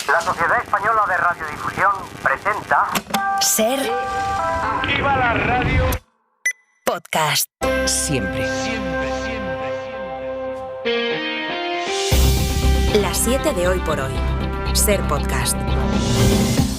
La Sociedad Española de Radiodifusión presenta... Ser... ¡Viva la radio! Podcast. Siempre. Las 7 de hoy por hoy. Ser Podcast.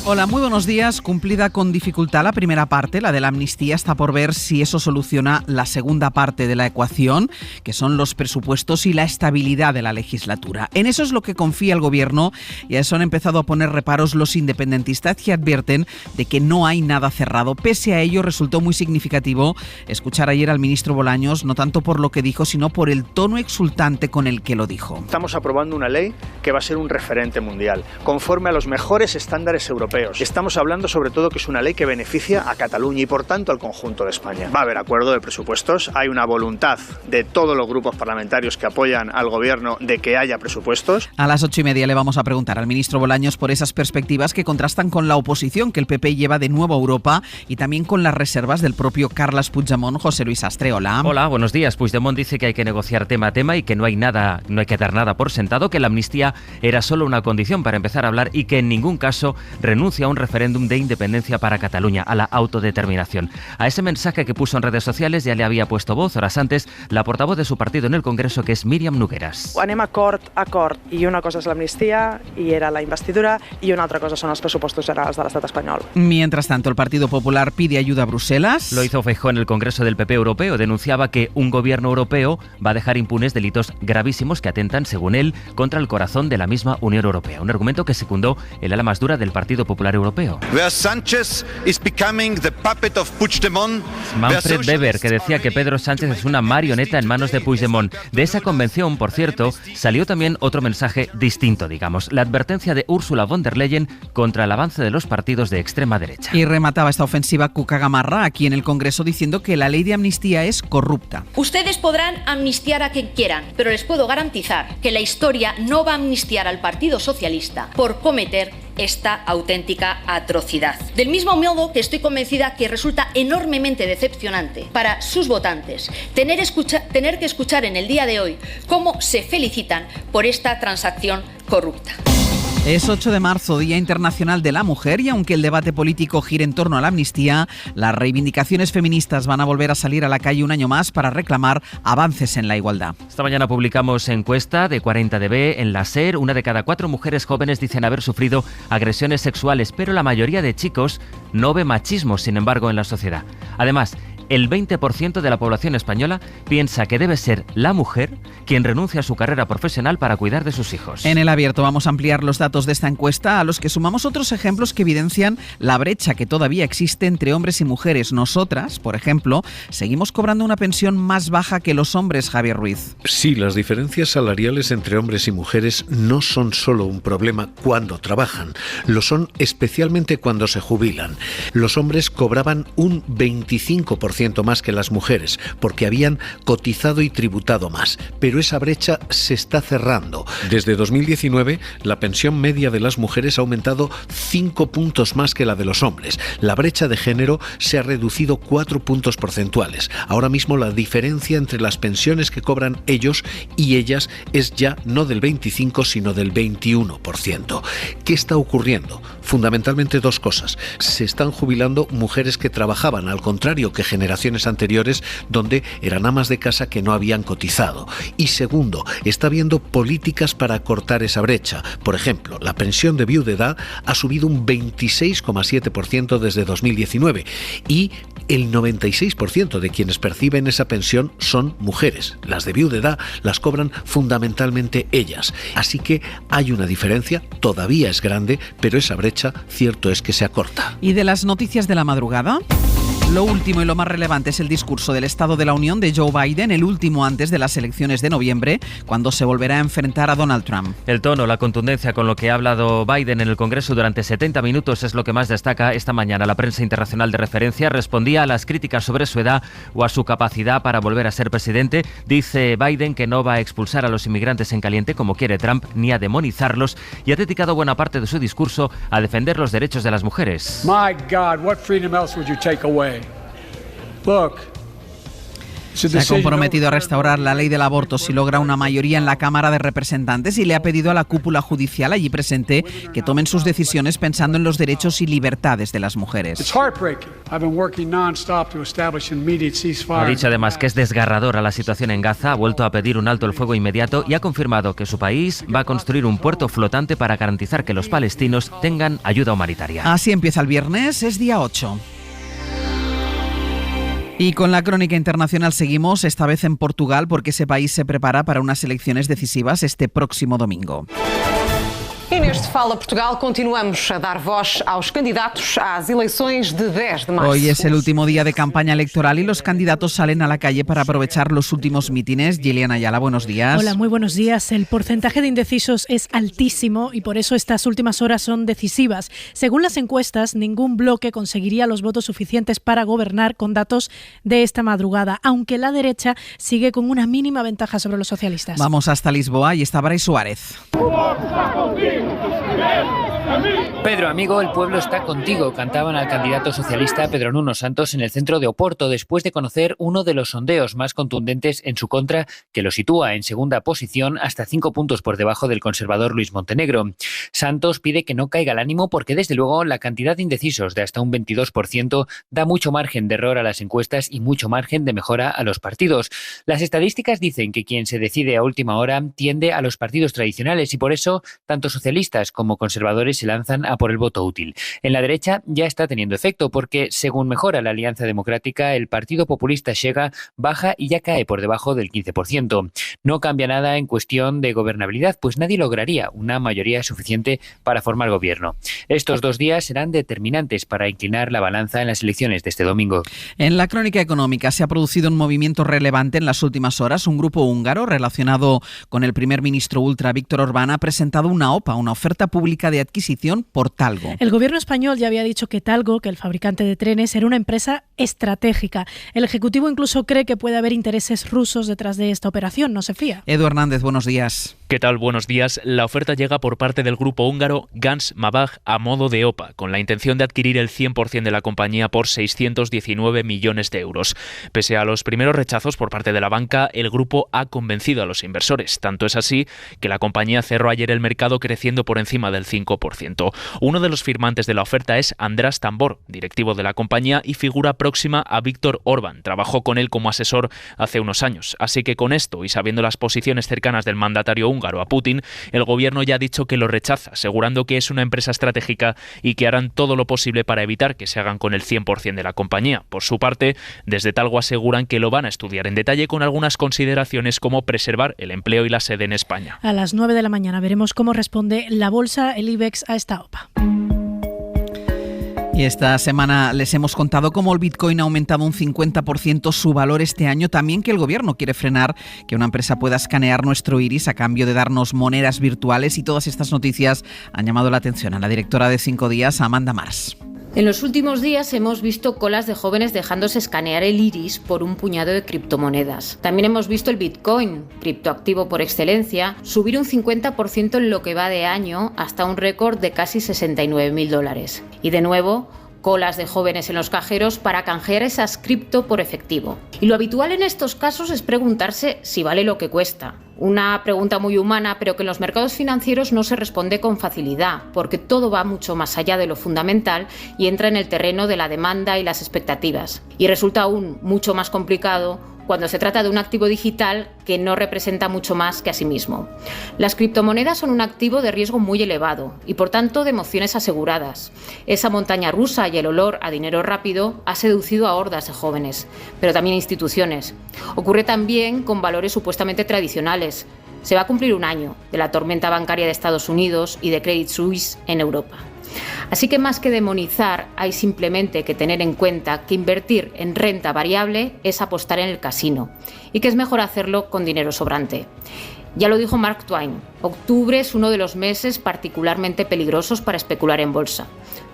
Hola, muy buenos días. Cumplida con dificultad la primera parte, la de la amnistía, está por ver si eso soluciona la segunda parte de la ecuación, que son los presupuestos y la estabilidad de la legislatura. En eso es lo que confía el gobierno y a eso han empezado a poner reparos los independentistas, que advierten de que no hay nada cerrado. Pese a ello, resultó muy significativo escuchar ayer al ministro Bolaños, no tanto por lo que dijo, sino por el tono exultante con el que lo dijo. Estamos aprobando una ley que va a ser un referente mundial, conforme a los mejores estándares europeos. Estamos hablando sobre todo que es una ley que beneficia a Cataluña y por tanto al conjunto de España. Va a haber acuerdo de presupuestos, hay una voluntad de todos los grupos parlamentarios que apoyan al gobierno de que haya presupuestos. A las 8:30 le vamos a preguntar al ministro Bolaños por esas perspectivas que contrastan con la oposición que el PP lleva de nuevo a Europa y también con las reservas del propio Carles Puigdemont. José Luis Astre, hola. Hola, buenos días. Puigdemont dice que hay que negociar tema a tema y que no hay que dar nada por sentado, que la amnistía era solo una condición para empezar a hablar y que en ningún caso renuncia a un referéndum de independencia para Cataluña, a la autodeterminación. A ese mensaje que puso en redes sociales ya le había puesto voz horas antes la portavoz de su partido en el Congreso, que es Míriam Nogueras. Anem acord, i una cosa és l'amnistia i era la investidura i una altra cosa són els pressupostos generals de l'estat espanyol. Mientras tanto, el Partido Popular pide ayuda a Bruselas. Lo hizo Feijóo en el Congreso del PP europeo. Denunciaba que un gobierno europeo va a dejar impunes delitos gravísimos que atentan, según él, contra el corazón de la misma Unión Europea. Un argumento que secundó el ala más dura del Partido Popular Europeo. Manfred Weber, que decía que Pedro Sánchez es una marioneta en manos de Puigdemont. De esa convención, por cierto, salió también otro mensaje distinto, digamos, la advertencia de Ursula von der Leyen contra el avance de los partidos de extrema derecha. Y remataba esta ofensiva Cuca Gamarra aquí en el Congreso diciendo que la ley de amnistía es corrupta. Ustedes podrán amnistiar a quien quieran, pero les puedo garantizar que la historia no va a amnistiar al Partido Socialista por cometer esta auténtica atrocidad. Del mismo modo que estoy convencida que resulta enormemente decepcionante para sus votantes tener que escuchar en el día de hoy cómo se felicitan por esta transacción corrupta. Es 8 de marzo, Día Internacional de la Mujer, y aunque el debate político gire en torno a la amnistía, las reivindicaciones feministas van a volver a salir a la calle un año más para reclamar avances en la igualdad. Esta mañana publicamos encuesta de 40DB en la SER. 1 de cada 4 mujeres jóvenes dicen haber sufrido agresiones sexuales, pero la mayoría de chicos no ve machismo, sin embargo, en la sociedad. Además, el 20% de la población española piensa que debe ser la mujer quien renuncia a su carrera profesional para cuidar de sus hijos. En El Abierto vamos a ampliar los datos de esta encuesta, a los que sumamos otros ejemplos que evidencian la brecha que todavía existe entre hombres y mujeres. Nosotras, por ejemplo, seguimos cobrando una pensión más baja que los hombres, Javier Ruiz. Sí, las diferencias salariales entre hombres y mujeres no son solo un problema cuando trabajan, lo son especialmente cuando se jubilan. Los hombres cobraban un 25% más que las mujeres, porque habían cotizado y tributado más. Pero esa brecha se está cerrando. Desde 2019, la pensión media de las mujeres ha aumentado 5 puntos más que la de los hombres. La brecha de género se ha reducido 4 puntos porcentuales. Ahora mismo la diferencia entre las pensiones que cobran ellos y ellas es ya no del 25, sino del 21%. ¿Qué está ocurriendo? Fundamentalmente dos cosas. Se están jubilando mujeres que trabajaban, al contrario que generaciones anteriores, donde eran amas de casa que no habían cotizado. Y segundo, está habiendo políticas para acortar esa brecha. Por ejemplo, la pensión de viudedad ha subido un 26,7% desde 2019 y el 96% de quienes perciben esa pensión son mujeres. Las de viudedad las cobran fundamentalmente ellas. Así que hay una diferencia, todavía es grande, pero esa brecha, cierto es que se acorta. ¿Y de las noticias de la madrugada? Lo último y lo más relevante es el discurso del Estado de la Unión de Joe Biden, el último antes de las elecciones de noviembre, cuando se volverá a enfrentar a Donald Trump. El tono, la contundencia con lo que ha hablado Biden en el Congreso durante 70 minutos es lo que más destaca esta mañana. La prensa internacional de referencia respondía a las críticas sobre su edad o a su capacidad para volver a ser presidente. Dice Biden que no va a expulsar a los inmigrantes en caliente como quiere Trump, ni a demonizarlos, y ha dedicado buena parte de su discurso a defender los derechos de las mujeres. My God, what freedom else would you take away? Look, Se ha comprometido a restaurar la ley del aborto si logra una mayoría en la Cámara de Representantes y le ha pedido a la cúpula judicial allí presente que tomen sus decisiones pensando en los derechos y libertades de las mujeres. Ha dicho además que es desgarradora la situación en Gaza, ha vuelto a pedir un alto el fuego inmediato y ha confirmado que su país va a construir un puerto flotante para garantizar que los palestinos tengan ayuda humanitaria. Así empieza el viernes, es día 8. Y con la crónica internacional seguimos, esta vez en Portugal, porque ese país se prepara para unas elecciones decisivas este próximo domingo. E neste Fala Portugal continuamos a dar voz aos candidatos às eleições de 10 de marzo. Hoy es el último día de campaña electoral y los candidatos salen a la calle para aprovechar los últimos mítines. Gillian Ayala, buenos días. Hola, muy buenos días. El porcentaje de indecisos es altísimo y por eso estas últimas horas son decisivas. Según las encuestas, ningún bloque conseguiría los votos suficientes para gobernar con datos de esta madrugada, aunque la derecha sigue con una mínima ventaja sobre los socialistas. Vamos hasta Lisboa y está Brais Suárez. Pedro, amigo, el pueblo está contigo, cantaban al candidato socialista Pedro Nuno Santos en el centro de Oporto después de conocer uno de los sondeos más contundentes en su contra, que lo sitúa en segunda posición hasta 5 puntos por debajo del conservador Luis Montenegro. Santos pide que no caiga el ánimo porque desde luego la cantidad de indecisos de hasta un 22% da mucho margen de error a las encuestas y mucho margen de mejora a los partidos. Las estadísticas dicen que quien se decide a última hora tiende a los partidos tradicionales y por eso tanto socialistas como conservadores se lanzan a por el voto útil. En la derecha ya está teniendo efecto porque, según mejora la Alianza Democrática, el Partido Populista Chega baja y ya cae por debajo del 15%. No cambia nada en cuestión de gobernabilidad, pues nadie lograría una mayoría suficiente para formar gobierno. Estos 2 días serán determinantes para inclinar la balanza en las elecciones de este domingo. En la crónica económica se ha producido un movimiento relevante en las últimas horas. Un grupo húngaro relacionado con el primer ministro ultra Viktor Orbán ha presentado una OPA, una oferta pública de adquisición por Talgo. El gobierno español ya había dicho que Talgo, que el fabricante de trenes, era una empresa estratégica. El Ejecutivo incluso cree que puede haber intereses rusos detrás de esta operación. No se fía. Edu Hernández, buenos días. ¿Qué tal? Buenos días. La oferta llega por parte del grupo húngaro Gans Mabag a modo de OPA, con la intención de adquirir el 100% de la compañía por 619 millones de euros. Pese a los primeros rechazos por parte de la banca, el grupo ha convencido a los inversores. Tanto es así que la compañía cerró ayer el mercado creciendo por encima del 5%. Uno de los firmantes de la oferta es András Tambor, directivo de la compañía y figura próxima a Viktor Orbán. Trabajó con él como asesor hace unos años. Así que con esto y sabiendo las posiciones cercanas del mandatario húngaro a Putin, el gobierno ya ha dicho que lo rechaza, asegurando que es una empresa estratégica y que harán todo lo posible para evitar que se hagan con el 100% de la compañía. Por su parte, desde Talgo aseguran que lo van a estudiar en detalle con algunas consideraciones como preservar el empleo y la sede en España. A las 9 de la mañana veremos cómo responde la bolsa, el IBEX, a esta OPA. Y esta semana les hemos contado cómo el Bitcoin ha aumentado un 50% su valor este año. También que el gobierno quiere frenar que una empresa pueda escanear nuestro iris a cambio de darnos monedas virtuales. Y todas estas noticias han llamado la atención a la directora de 5 días, Amanda Mars. En los últimos días hemos visto colas de jóvenes dejándose escanear el iris por un puñado de criptomonedas. También hemos visto el Bitcoin, criptoactivo por excelencia, subir un 50% en lo que va de año hasta un récord de casi $69.000. Y de nuevo, colas de jóvenes en los cajeros para canjear esas cripto por efectivo. Y lo habitual en estos casos es preguntarse si vale lo que cuesta. Una pregunta muy humana, pero que en los mercados financieros no se responde con facilidad, porque todo va mucho más allá de lo fundamental y entra en el terreno de la demanda y las expectativas. Y resulta aún mucho más complicado cuando se trata de un activo digital que no representa mucho más que a sí mismo. Las criptomonedas son un activo de riesgo muy elevado y por tanto de emociones aseguradas. Esa montaña rusa y el olor a dinero rápido ha seducido a hordas de jóvenes, pero también a instituciones. Ocurre también con valores supuestamente tradicionales. Se va a cumplir un año de la tormenta bancaria de Estados Unidos y de Credit Suisse en Europa. Así que más que demonizar, hay simplemente que tener en cuenta que invertir en renta variable es apostar en el casino y que es mejor hacerlo con dinero sobrante. Ya lo dijo Mark Twain, octubre es uno de los meses particularmente peligrosos para especular en bolsa.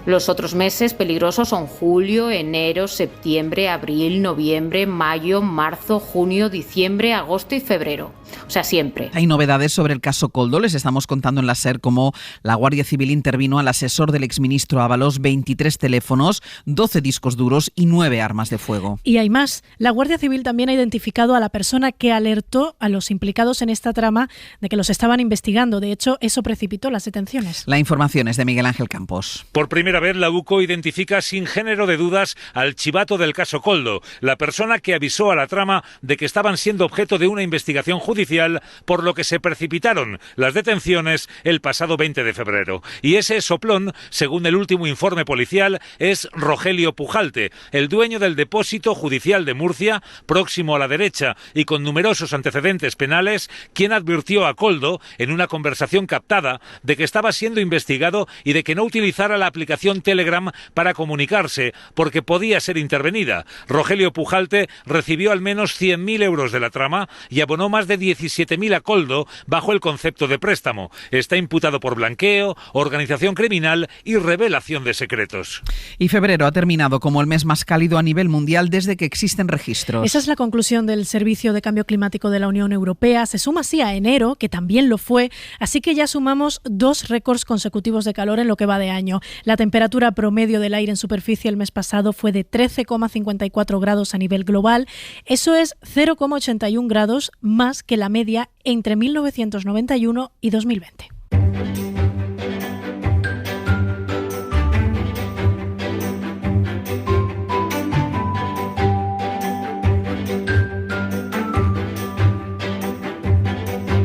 Los otros meses peligrosos son julio, enero, septiembre, abril, noviembre, mayo, marzo, junio, diciembre, agosto y febrero. O sea, siempre. Hay novedades sobre el caso Koldo. Les estamos contando en la SER cómo la Guardia Civil intervino al asesor del exministro Ábalos, 23 teléfonos, 12 discos duros y 9 armas de fuego. Y hay más. La Guardia Civil también ha identificado a la persona que alertó a los implicados en esta trama de que los estaban investigando. De hecho, eso precipitó las detenciones. La información es de Miguel Ángel Campos. Por primera vez, la UCO identifica sin género de dudas al chivato del caso Koldo, la persona que avisó a la trama de que estaban siendo objeto de una investigación judicial, por lo que se precipitaron las detenciones el pasado 20 de febrero. Y ese soplón, según el último informe policial, es Rogelio Pujalte, el dueño del depósito judicial de Murcia, próximo a la derecha y con numerosos antecedentes penales, quien advirtió a Koldo, en una conversación captada, de que estaba siendo investigado y de que no utilizara la aplicación Telegram para comunicarse, porque podía ser intervenida. Rogelio Pujalte recibió al menos 100.000 euros de la trama y abonó más de 17.000 a Koldo bajo el concepto de préstamo. Está imputado por blanqueo, organización criminal y revelación de secretos. Y febrero ha terminado como el mes más cálido a nivel mundial desde que existen registros. Esa es la conclusión del Servicio de Cambio Climático de la Unión Europea. Se suma así a enero, que también lo fue, así que ya sumamos 2 récords consecutivos de calor en lo que va de año. La temperatura promedio del aire en superficie el mes pasado fue de 13,54 grados a nivel global. Eso es 0,81 grados más que la media entre 1991 y 2020.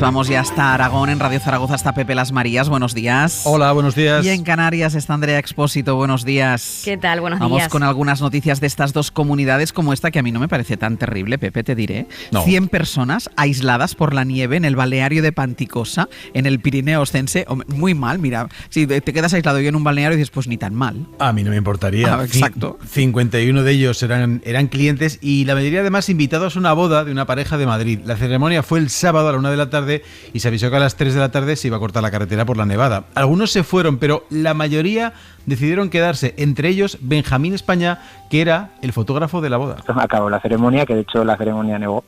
Vamos ya hasta Aragón, en Radio Zaragoza, hasta Pepe Las Marías. Buenos días. Hola, buenos días. Y en Canarias está Andrea Expósito. Buenos días. ¿Qué tal? Buenos días. Vamos con algunas noticias de estas dos comunidades, como esta, que a mí no me parece tan terrible, Pepe, te diré. No. 100 personas aisladas por la nieve en el balneario de Panticosa, en el Pirineo Ostense. Muy mal, mira. Si te quedas aislado yo en un balneario y dices, pues ni tan mal. A mí no me importaría. Exacto. 51 de ellos eran clientes y la mayoría además invitados a una boda de una pareja de Madrid. La ceremonia fue el sábado a la 1 de la tarde y se avisó que a las 3 de la tarde se iba a cortar la carretera por la nevada. Algunos se fueron, pero la mayoría decidieron quedarse, entre ellos Benjamín España, que era el fotógrafo de la boda. Acabó la ceremonia, que de hecho la ceremonia nevó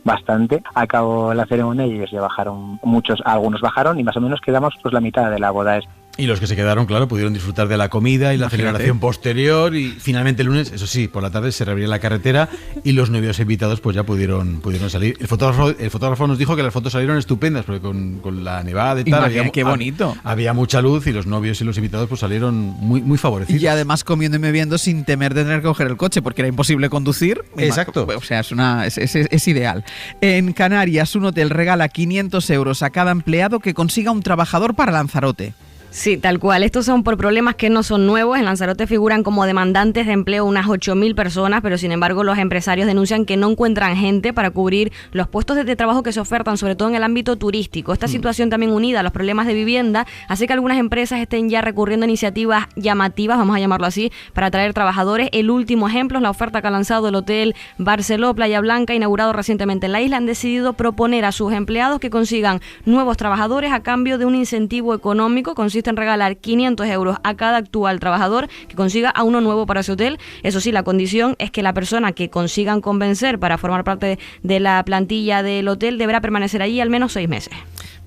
bastante. Acabó la ceremonia y ellos ya bajaron, algunos bajaron y más o menos quedamos pues la mitad de la boda. Y los que se quedaron, claro, pudieron disfrutar de la comida y la celebración posterior, y finalmente el lunes, eso sí, por la tarde se reabría la carretera y los novios invitados pues ya pudieron salir. El fotógrafo nos dijo que las fotos salieron estupendas, porque con la nevada y tal, qué bonito. Había mucha luz y los novios y los invitados pues salieron muy, muy favorecidos. Y además comiendo y bebiendo sin temer de tener que coger el coche, porque era imposible conducir. Exacto. O sea, es ideal. En Canarias, un hotel regala 500 euros a cada empleado que consiga un trabajador para Lanzarote. Sí, tal cual. Estos son por problemas que no son nuevos. En Lanzarote figuran como demandantes de empleo unas 8.000 personas, pero sin embargo los empresarios denuncian que no encuentran gente para cubrir los puestos de trabajo que se ofertan, sobre todo en el ámbito turístico. Esta situación también unida a los problemas de vivienda hace que algunas empresas estén ya recurriendo a iniciativas llamativas, vamos a llamarlo así, para atraer trabajadores. El último ejemplo es la oferta que ha lanzado el Hotel Barceló Playa Blanca, inaugurado recientemente en la isla. Han decidido proponer a sus empleados que consigan nuevos trabajadores a cambio de un incentivo económico. Consiste en regalar 500 euros a cada actual trabajador que consiga a uno nuevo para ese hotel. Eso sí, la condición es que la persona que consigan convencer para formar parte de la plantilla del hotel deberá permanecer allí al menos 6 meses.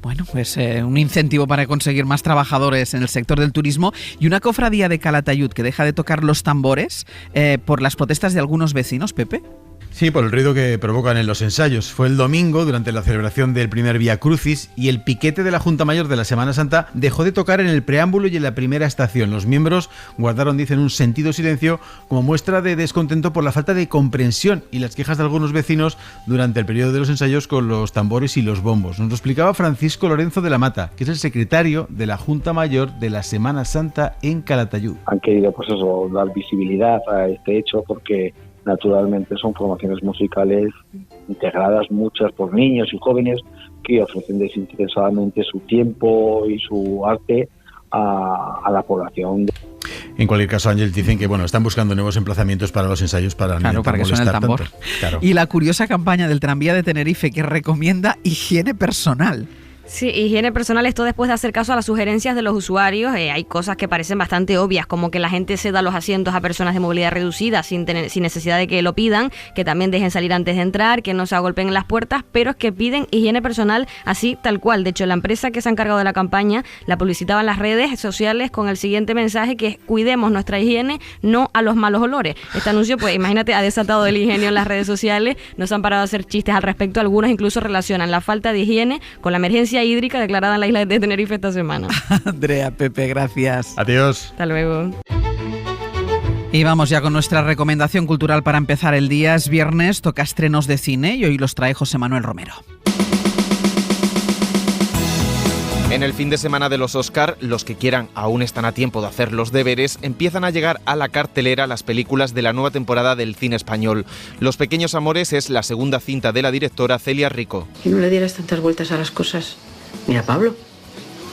Bueno, pues un incentivo para conseguir más trabajadores en el sector del turismo, y una cofradía de Calatayud que deja de tocar los tambores por las protestas de algunos vecinos, Pepe. Sí, por el ruido que provocan en los ensayos. Fue el domingo, durante la celebración del primer Vía Crucis, y el piquete de la Junta Mayor de la Semana Santa dejó de tocar en el preámbulo y en la primera estación. Los miembros guardaron, dicen, un sentido silencio como muestra de descontento por la falta de comprensión y las quejas de algunos vecinos durante el periodo de los ensayos con los tambores y los bombos. Nos lo explicaba Francisco Lorenzo de la Mata, que es el secretario de la Junta Mayor de la Semana Santa en Calatayud. Han querido, pues eso, dar visibilidad a este hecho porque naturalmente son formaciones musicales integradas, muchas por niños y jóvenes que ofrecen desinteresadamente su tiempo y su arte a la población. En cualquier caso, Ángel, dicen que están buscando nuevos emplazamientos para los ensayos para que suene el tambor. Claro. Y la curiosa campaña del tranvía de Tenerife que recomienda higiene personal. Sí, higiene personal, esto después de hacer caso a las sugerencias de los usuarios. Hay cosas que parecen bastante obvias, como que la gente ceda los asientos a personas de movilidad reducida sin necesidad de que lo pidan, que también dejen salir antes de entrar, que no se agolpen en las puertas, pero es que piden higiene personal así tal cual. De hecho, la empresa que se ha encargado de la campaña la publicitaba en las redes sociales con el siguiente mensaje, que es: cuidemos nuestra higiene, no a los malos olores. Este anuncio, pues imagínate, ha desatado el ingenio en las redes sociales. No se han parado a hacer chistes al respecto. Algunos incluso relacionan la falta de higiene con la emergencia hídrica declarada en la isla de Tenerife esta semana. Andrea, Pepe, gracias. Adiós. Hasta luego. Y vamos ya con nuestra recomendación cultural para empezar el día. Es viernes, toca estrenos de cine y hoy los trae José Manuel Romero. En el fin de semana de los Oscar, los que quieran aún están a tiempo de hacer los deberes, empiezan a llegar a la cartelera las películas de la nueva temporada del cine español. Los Pequeños Amores es la segunda cinta de la directora Celia Rico. Que no le dieras tantas vueltas a las cosas. Mira, Pablo,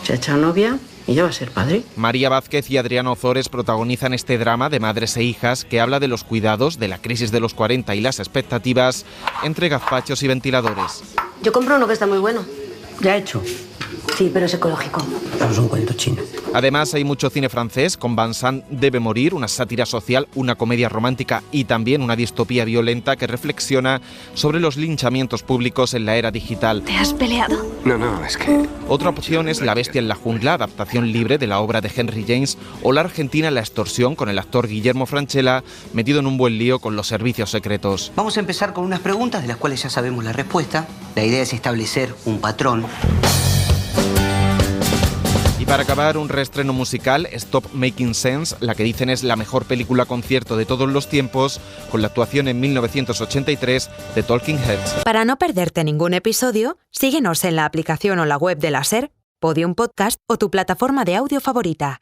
se ha echado novia y ya va a ser padre. María Vázquez y Adriano Ozores protagonizan este drama de madres e hijas que habla de los cuidados, de la crisis de los 40 y las expectativas entre gazpachos y ventiladores. Yo compro uno que está muy bueno. Ya hecho. Sí, pero es ecológico. Pero es un cuento chino. Además, hay mucho cine francés, con Vincent debe morir, una sátira social, una comedia romántica y también una distopía violenta que reflexiona sobre los linchamientos públicos en la era digital. ¿Te has peleado? No, es que... Otra opción es La bestia en la jungla, adaptación libre de la obra de Henry James, o la argentina La extorsión, con el actor Guillermo Francella, metido en un buen lío con los servicios secretos. Vamos a empezar con unas preguntas de las cuales ya sabemos la respuesta. La idea es establecer un patrón. Y para acabar, un reestreno musical, Stop Making Sense, la que dicen es la mejor película concierto de todos los tiempos, con la actuación en 1983 de Talking Heads. Para no perderte ningún episodio, síguenos en la aplicación o la web de la SER, Podium Podcast o tu plataforma de audio favorita.